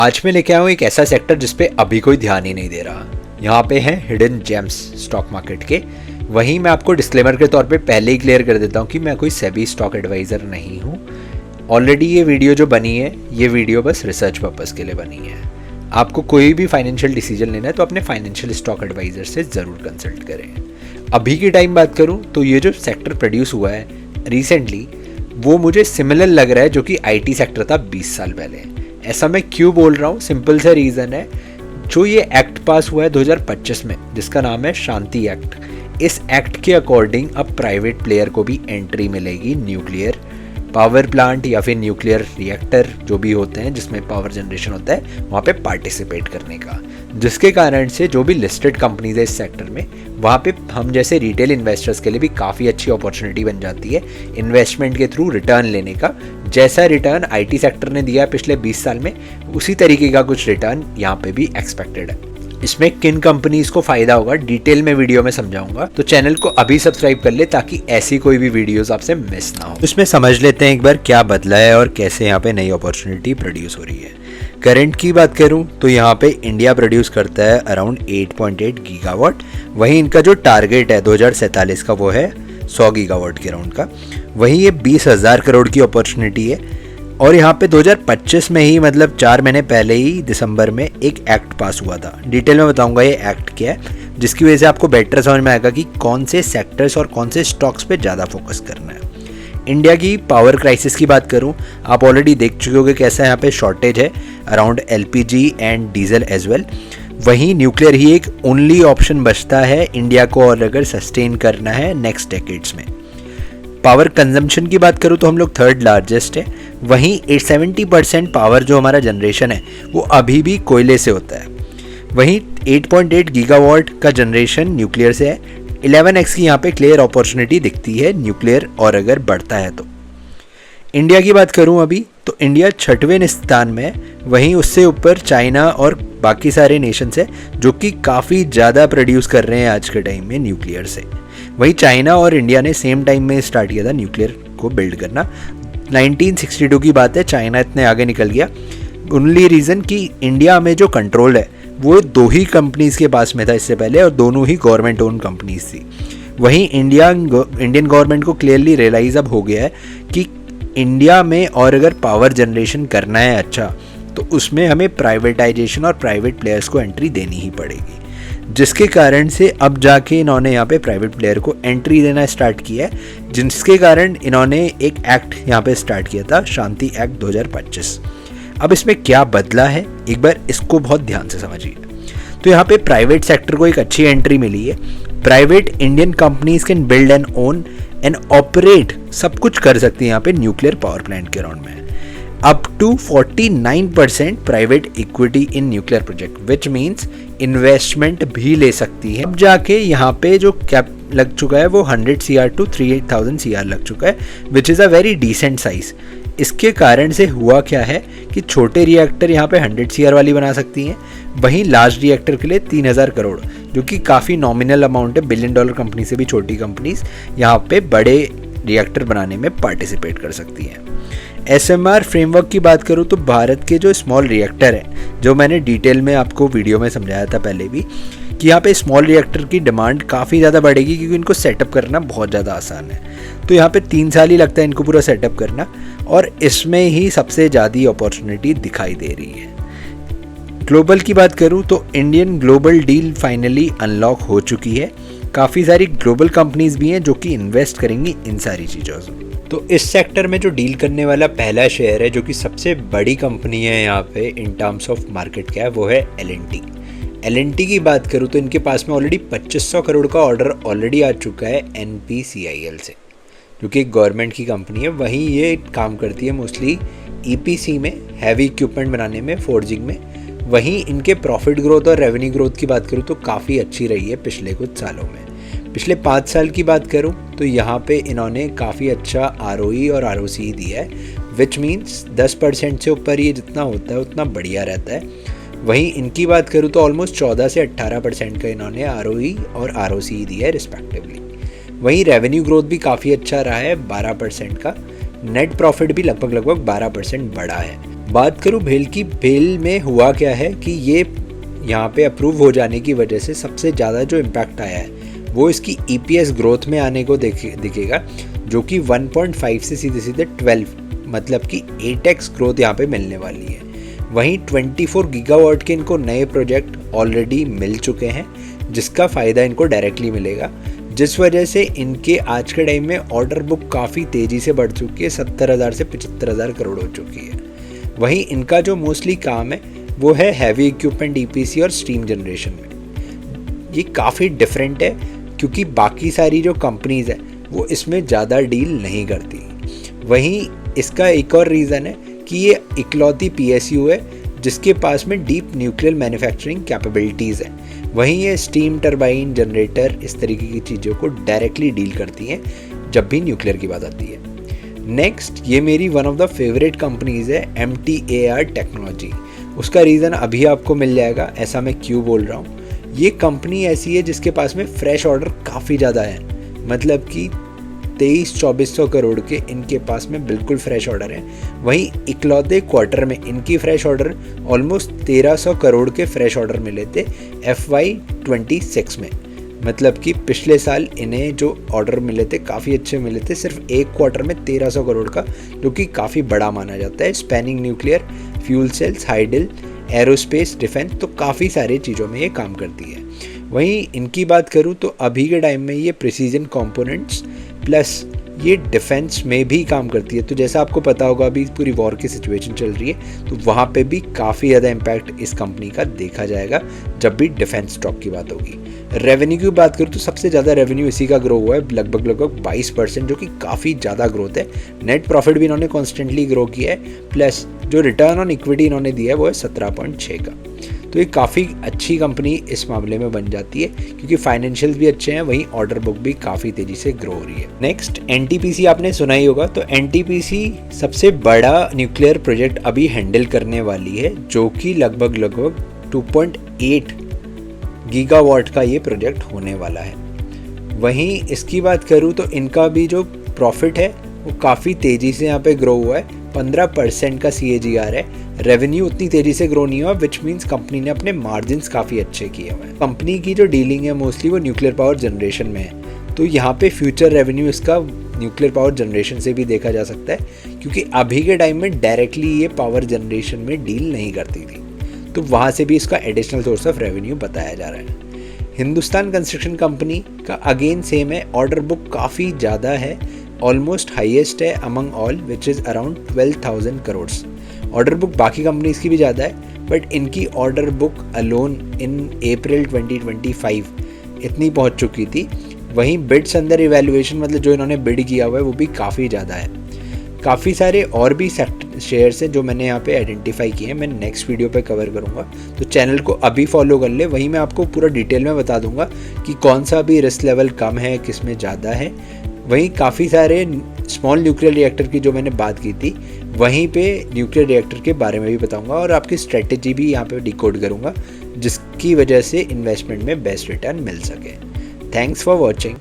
आज मैं लेके आया हूँ एक ऐसा सेक्टर जिसपे अभी कोई ध्यान ही नहीं दे रहा। यहाँ पे हैं हिडन जेम्स स्टॉक मार्केट के। वहीं मैं आपको डिस्क्लेमर के तौर पे पहले ही क्लियर कर देता हूँ कि मैं कोई सेबी स्टॉक एडवाइज़र नहीं हूँ। ऑलरेडी ये वीडियो जो बनी है, ये वीडियो बस रिसर्च पर्पज़ के लिए बनी है। आपको कोई भी फाइनेंशियल डिसीजन लेना है तो अपने फाइनेंशियल स्टॉक एडवाइज़र से ज़रूर कंसल्ट करें। अभी की टाइम बात करूँ तो ये जो सेक्टर प्रोड्यूस हुआ है रिसेंटली, वो मुझे सिमिलर लग रहा है जो कि IT सेक्टर था 20 साल पहले। ऐसा मैं क्यों बोल रहा हूँ, सिंपल सा रीज़न है। जो ये एक्ट पास हुआ है 2025 में, जिसका नाम है शांति एक्ट। इस एक्ट के अकॉर्डिंग अब प्राइवेट प्लेयर को भी एंट्री मिलेगी न्यूक्लियर पावर प्लांट या फिर न्यूक्लियर रिएक्टर जो भी होते हैं जिसमें पावर जनरेशन होता है, वहाँ पे पार्टिसिपेट करने का। जिसके कारण से जो भी लिस्टेड कंपनीज है इस सेक्टर में, वहाँ पे हम जैसे रिटेल इन्वेस्टर्स के लिए भी काफ़ी अच्छी अपॉर्चुनिटी बन जाती है इन्वेस्टमेंट के थ्रू रिटर्न लेने का। जैसा रिटर्न IT सेक्टर ने दिया पिछले 20 साल में, उसी तरीके का कुछ रिटर्न यहाँ पे भी एक्सपेक्टेड है। इसमें किन कंपनीज को फायदा होगा डिटेल में वीडियो में समझाऊंगा, तो चैनल को अभी सब्सक्राइब कर ले ताकि ऐसी कोई भी वीडियोस आपसे मिस ना हो। इसमें समझ लेते हैं एक बार क्या बदला है और कैसे यहाँ पे नई अपॉर्चुनिटी प्रोड्यूस हो रही है। करंट की बात करूँ तो यहाँ पे इंडिया प्रोड्यूस करता है अराउंड 8.8 गीगावाट। वहीं इनका जो टारगेट है 2047 का वो है 100 गीगावाट के राउंड का। वहीं ये 20,000 करोड़ की अपॉर्चुनिटी है। और यहाँ पे 2025 में ही, मतलब 4 महीने पहले ही दिसंबर में एक एक्ट पास हुआ था। डिटेल में बताऊंगा ये एक्ट क्या है, जिसकी वजह से आपको बेटर समझ में आएगा कि कौन से सेक्टर्स और कौन से स्टॉक्स पे ज़्यादा फोकस करना है। इंडिया की पावर क्राइसिस की बात करूँ, आप ऑलरेडी देख चुके होंगे कैसा यहाँ पे शॉर्टेज है around LPG and diesel as well. वहीं न्यूक्लियर ही एक ओनली ऑप्शन बचता है इंडिया को और अगर सस्टेन करना है नेक्स्ट डेकेड्स में। पावर कंजम्पशन की बात करूँ तो हम लोग 3rd लार्जेस्ट है। वहीं 70% पावर जो हमारा जनरेशन है वो अभी भी कोयले से होता है। वहीं 8.8 गीगावाट का जनरेशन न्यूक्लियर से है। 11x की यहाँ पे क्लियर अपॉर्चुनिटी दिखती है न्यूक्लियर और अगर बढ़ता है तो। इंडिया की बात करूँ अभी तो इंडिया 6वें स्थान में है। वहीं उससे ऊपर चाइना और बाकी सारे नेशंस है जो कि काफ़ी ज़्यादा प्रोड्यूस कर रहे हैं आज के टाइम में न्यूक्लियर से। वहीं चाइना और इंडिया ने सेम टाइम में स्टार्ट किया था न्यूक्लियर को बिल्ड करना। 1962 की बात है, चाइना इतने आगे निकल गया। ओनली रीज़न कि इंडिया में जो कंट्रोल है वो 2 ही कंपनीज़ के पास में था इससे पहले, और दोनों ही गवर्नमेंट ओन कंपनीज थी। वहीं इंडियन गवर्नमेंट को क्लियरली रियलाइज़ अब हो गया है कि इंडिया में और अगर पावर जनरेशन करना है अच्छा, तो उसमें हमें प्राइवेटाइजेशन और प्राइवेट प्लेयर्स को एंट्री देनी ही पड़ेगी। जिसके कारण से अब जाके इन्होंने यहाँ पे प्राइवेट प्लेयर को एंट्री देना स्टार्ट किया है, जिसके कारण इन्होंने एक एक्ट यहाँ पे स्टार्ट किया था, शांति एक्ट 2025। अब इसमें क्या बदला है एक बार इसको बहुत ध्यान से समझिए। तो यहाँ पे प्राइवेट सेक्टर को एक अच्छी एंट्री मिली है। Private Indian companies can build and own and operate, सब कुछ कर सकती है यहाँ पे न्यूक्लियर पावर प्लांट के राउंड में। Up to 49% private equity in nuclear project, which means investment भी ले सकती है। अब जाके यहाँ पे जो कैप लग चुका है वो 100 CR टू 3,000 CR लग चुका है, which is a very decent size. इसके कारण से हुआ क्या है कि छोटे रिएक्टर यहाँ पे 100 CR वाली बना सकती हैं। वहीं लार्ज रिएक्टर के लिए 3,000 करोड़, जो कि काफ़ी नॉमिनल अमाउंट है। $1 बिलियन कंपनी से भी छोटी कंपनीज यहाँ पे बड़े रिएक्टर बनाने में पार्टिसिपेट कर सकती हैं। SMR फ्रेमवर्क की बात करूँ तो भारत के जो स्मॉल रिएक्टर हैं, जो मैंने डिटेल में आपको वीडियो में समझाया था पहले भी, कि यहाँ पे स्मॉल रिएक्टर की डिमांड काफ़ी ज़्यादा बढ़ेगी क्योंकि इनको सेटअप करना बहुत ज़्यादा आसान है। तो यहाँ पे 3 साल ही लगता है इनको पूरा सेटअप करना, और इसमें ही सबसे ज़्यादा अपॉर्चुनिटी दिखाई दे रही है। ग्लोबल की बात करूँ तो Indian global deal finally unlock हो चुकी है। काफ़ी सारी ग्लोबल कंपनीज भी हैं जो कि इन्वेस्ट करेंगी इन सारी चीज़ों से। तो इस सेक्टर में जो डील करने वाला पहला शेयर है, जो कि सबसे बड़ी कंपनी है यहाँ पे इन टर्म्स ऑफ मार्केट क्या है, वो है L&T की बात करूँ तो इनके पास में ऑलरेडी 2500 करोड़ का ऑर्डर ऑलरेडी आ चुका है NPCIL से, जो कि एक गवर्नमेंट की कंपनी है। वहीं ये काम करती है मोस्टली EPC में, हैवी इक्विपमेंट बनाने में, फोर्जिंग में। वहीं इनके प्रॉफिट ग्रोथ और रेवेन्यू ग्रोथ की बात करूँ तो काफ़ी अच्छी रही है पिछले कुछ सालों में। पिछले 5 साल की बात करूं तो यहाँ पे इन्होंने काफ़ी अच्छा ROE और ROCE दिया है, विच मीन्स 10% से ऊपर ये जितना होता है उतना बढ़िया रहता है। वहीं इनकी बात करूं तो ऑलमोस्ट 14 से 18% का इन्होंने ROE और ROCE दिया है रिस्पेक्टिवली। वहीं रेवेन्यू ग्रोथ भी काफ़ी अच्छा रहा है 12% का। नेट प्रॉफिट भी लगभग 12% बढ़ा है। बात करूँ भेल की, भेल में हुआ क्या है कि ये यहाँ पे अप्रूव हो जाने की वजह से सबसे ज़्यादा जो इम्पैक्ट आया है वो इसकी EPS ग्रोथ में आने को दिखेगा, जो कि 1.5 से सीधे सीधे 12, मतलब कि 8x ग्रोथ यहाँ पे मिलने वाली है। वहीं 24 गीगावाट के इनको नए प्रोजेक्ट ऑलरेडी मिल चुके हैं, जिसका फ़ायदा इनको डायरेक्टली मिलेगा, जिस वजह से इनके आज के टाइम में ऑर्डर बुक काफ़ी तेज़ी से बढ़ चुकी है, 70,000 से 75,000 करोड़ हो चुकी है। वहीं इनका जो मोस्टली काम है वो है हैवी इक्विपमेंट EPC और स्टीम जनरेशन में। ये काफ़ी डिफरेंट है क्योंकि बाकी सारी जो कंपनीज़ हैं वो इसमें ज़्यादा डील नहीं करती। वहीं इसका एक और रीज़न है कि ये इकलौती PSU है जिसके पास में डीप न्यूक्लियर मैन्युफैक्चरिंग कैपेबिलिटीज़ हैं। वहीं ये स्टीम टरबाइन, जनरेटर, इस तरीके की चीज़ों को डायरेक्टली डील करती हैं जब भी न्यूक्लियर की बात आती है। नेक्स्ट, ये मेरी one of the favourite companies है MTAR टेक्नोलॉजी। उसका रीज़न अभी आपको मिल जाएगा, ऐसा मैं क्यों बोल रहा हूँ। ये कंपनी ऐसी है जिसके पास में फ्रेश ऑर्डर काफ़ी ज़्यादा है, मतलब कि 2300-2400 करोड़ के इनके पास में बिल्कुल फ्रेश ऑर्डर है। वहीं इकलौते क्वार्टर में इनकी फ्रेश ऑर्डर ऑलमोस्ट 1300 करोड़ के फ्रेश ऑर्डर मिले थे FY26 में। मतलब कि पिछले साल इन्हें जो ऑर्डर मिले थे काफ़ी अच्छे मिले थे, सिर्फ एक क्वार्टर में 1300 करोड़ का, जो कि काफ़ी बड़ा माना जाता है। Spanning nuclear, fuel cells, hydel, aerospace, defence, तो काफ़ी सारी चीज़ों में ये काम करती है। वहीं इनकी बात करूँ तो अभी के टाइम में ये प्रिसीजन कंपोनेंट्स प्लस ये डिफेंस में भी काम करती है। तो जैसा आपको पता होगा अभी पूरी वॉर की सिचुएशन चल रही है, तो वहाँ पे भी काफ़ी ज़्यादा इम्पैक्ट इस कंपनी का देखा जाएगा जब भी डिफेंस स्टॉक की बात होगी। रेवेन्यू की बात करूँ तो सबसे ज़्यादा रेवेन्यू इसी का ग्रो हुआ है, लगभग 22%, जो कि काफ़ी ज़्यादा ग्रोथ है। नेट प्रॉफिट भी इन्होंने कॉन्स्टेंटली ग्रो किया है, प्लस जो रिटर्न ऑन इक्विटी इन्होंने दिया है वो है 17.6 का। तो ये काफ़ी अच्छी कंपनी इस मामले में बन जाती है क्योंकि फाइनेंशियल भी अच्छे हैं, वहीं ऑर्डर बुक भी काफ़ी तेज़ी से ग्रो हो रही है। नेक्स्ट, NTPC आपने सुना ही होगा। तो NTPC सबसे बड़ा न्यूक्लियर प्रोजेक्ट अभी हैंडल करने वाली है, जो कि लगभग 2.8 गीगावाट का ये प्रोजेक्ट होने वाला है। वहीं इसकी बात करूँ तो इनका भी जो प्रॉफिट है वो काफ़ी तेज़ी से यहाँ पे ग्रो हुआ है, 15% का CAGR है। रेवेन्यू उतनी तेज़ी से ग्रो नहीं हुआ, विच मीन्स कंपनी ने अपने मार्जिन्स काफ़ी अच्छे किए हुए हैं। कंपनी की जो डीलिंग है मोस्टली वो न्यूक्लियर पावर जनरेशन में है, तो यहाँ पे फ्यूचर रेवेन्यू इसका न्यूक्लियर पावर जनरेशन से भी देखा जा सकता है, क्योंकि अभी के टाइम में डायरेक्टली ये पावर जनरेशन में डील नहीं करती थी, तो वहाँ से भी इसका एडिशनल सोर्स ऑफ रेवेन्यू बताया जा रहा है। हिंदुस्तान कंस्ट्रक्शन कंपनी का अगेन सेम है, ऑर्डर बुक काफ़ी ज़्यादा है, ऑलमोस्ट हाईएस्ट है among all, which is around 12,000 crore. Order book बाकी कंपनीज की भी ज़्यादा है, बट इनकी ऑर्डर बुक अलोन इन अप्रैल 2025 इतनी पहुंच चुकी थी। वहीं बिड्स अंडर इवैल्यूएशन, मतलब जो इन्होंने बिड किया हुआ है वो भी काफ़ी ज़्यादा है। काफ़ी सारे और भी शेयर्स हैं जो मैंने यहाँ पे आइडेंटिफाई किए हैं, मैं नेक्स्ट वीडियो पे कवर करूँगा, तो चैनल को अभी फॉलो कर ले। वहीं मैं आपको पूरा डिटेल में बता दूंगा कि कौन सा भी रिस्क लेवल कम है, किस में ज़्यादा है। वहीं काफ़ी सारे स्मॉल न्यूक्लियर रिएक्टर की जो मैंने बात की थी, वहीं पे न्यूक्लियर रिएक्टर के बारे में भी बताऊंगा और आपकी स्ट्रेटेजी भी यहाँ पे डिकोड करूँगा, जिसकी वजह से इन्वेस्टमेंट में बेस्ट रिटर्न मिल सके। Thanks for watching.